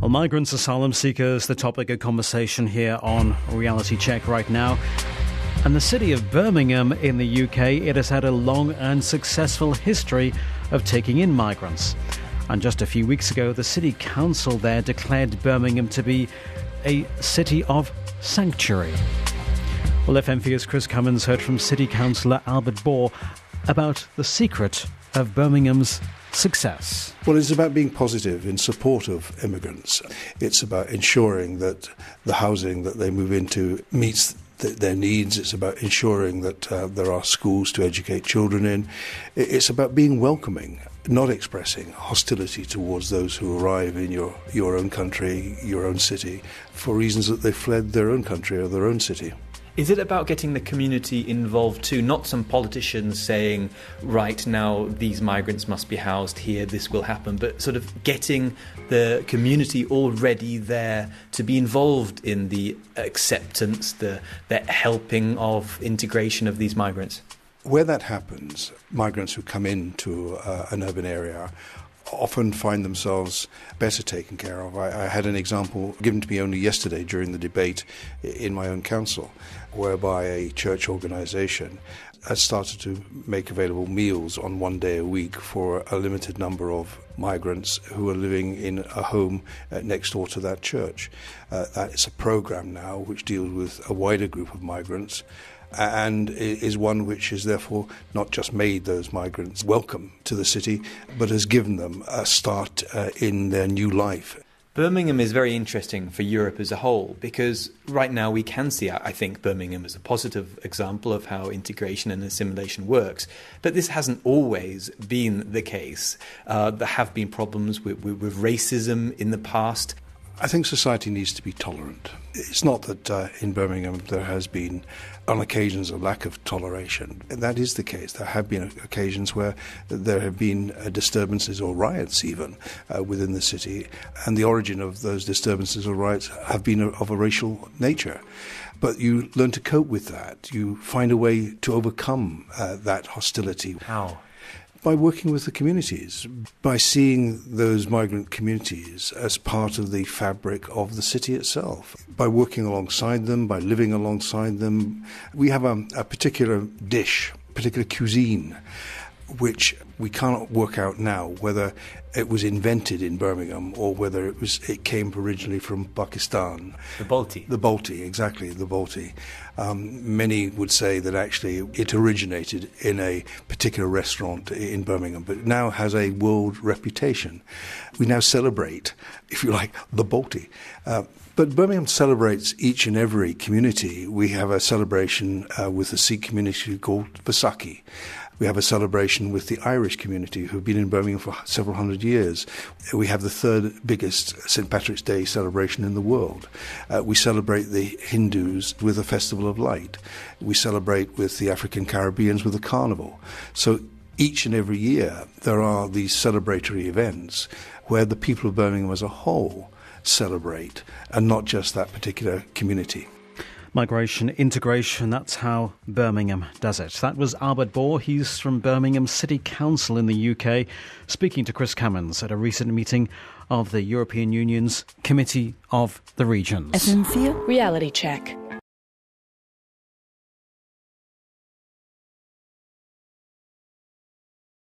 Well, migrants, asylum seekers, the topic of conversation here on Reality Check right now. And the city of Birmingham in the UK, it has had a long and successful history of taking in migrants. And just a few weeks ago, the city council there declared Birmingham to be a city of sanctuary. Well, FM4's Chris Cummins heard from City Councillor Albert Bohr about the secret of Birmingham's success. Well, it's about being positive in support of immigrants. It's about ensuring that the housing that they move into meets their needs. It's about ensuring that there are schools to educate children in. It's about being welcoming, not expressing hostility towards those who arrive in your own country, your own city, for reasons that they fled their own country or their own city. Is it about getting the community involved too? Not some politicians saying, right now these migrants must be housed here, this will happen, but sort of getting the community already there to be involved in the acceptance, the helping of integration of these migrants? Where that happens, migrants who come into an urban area often find themselves better taken care of. I had an example given to me only yesterday during the debate in my own council, whereby a church organisation has started to make available meals on one day a week for a limited number of migrants who are living in a home next door to that church. That is a programme now which deals with a wider group of migrants, and is one which has therefore not just made those migrants welcome to the city, but has given them a start in their new life. Birmingham is very interesting for Europe as a whole because right now we can see, I think, Birmingham as a positive example of how integration and assimilation works. But this hasn't always been the case. There have been problems with racism in the past. I think society needs to be tolerant. It's not that in Birmingham there has been, on occasions, a lack of toleration. That is the case. There have been occasions where there have been disturbances or riots even within the city, and the origin of those disturbances or riots have been of a racial nature. But you learn to cope with that. You find a way to overcome that hostility. How? By working with the communities, by seeing those migrant communities as part of the fabric of the city itself, by working alongside them, by living alongside them. We have a particular dish, particular cuisine, which we cannot work out now whether it was invented in Birmingham or whether it came originally from Pakistan. The Balti. The Balti, exactly, the Balti. Many would say that actually it originated in a particular restaurant in Birmingham, but now has a world reputation. We now celebrate, if you like, the Balti. But Birmingham celebrates each and every community. We have a celebration with the Sikh community called Vaisakhi. We have a celebration with the Irish community who have been in Birmingham for several hundred years. We have the third biggest St. Patrick's Day celebration in the world. We celebrate the Hindus with a Festival of Light. We celebrate with the African Caribbeans with a carnival. So each and every year there are these celebratory events where the people of Birmingham as a whole celebrate, and not just that particular community. Migration, integration, that's how Birmingham does it. That was Albert Bohr. He's from Birmingham City Council in the UK, speaking to Chris Cummins at a recent meeting of the European Union's Committee of the Regions. FM4 Reality Check.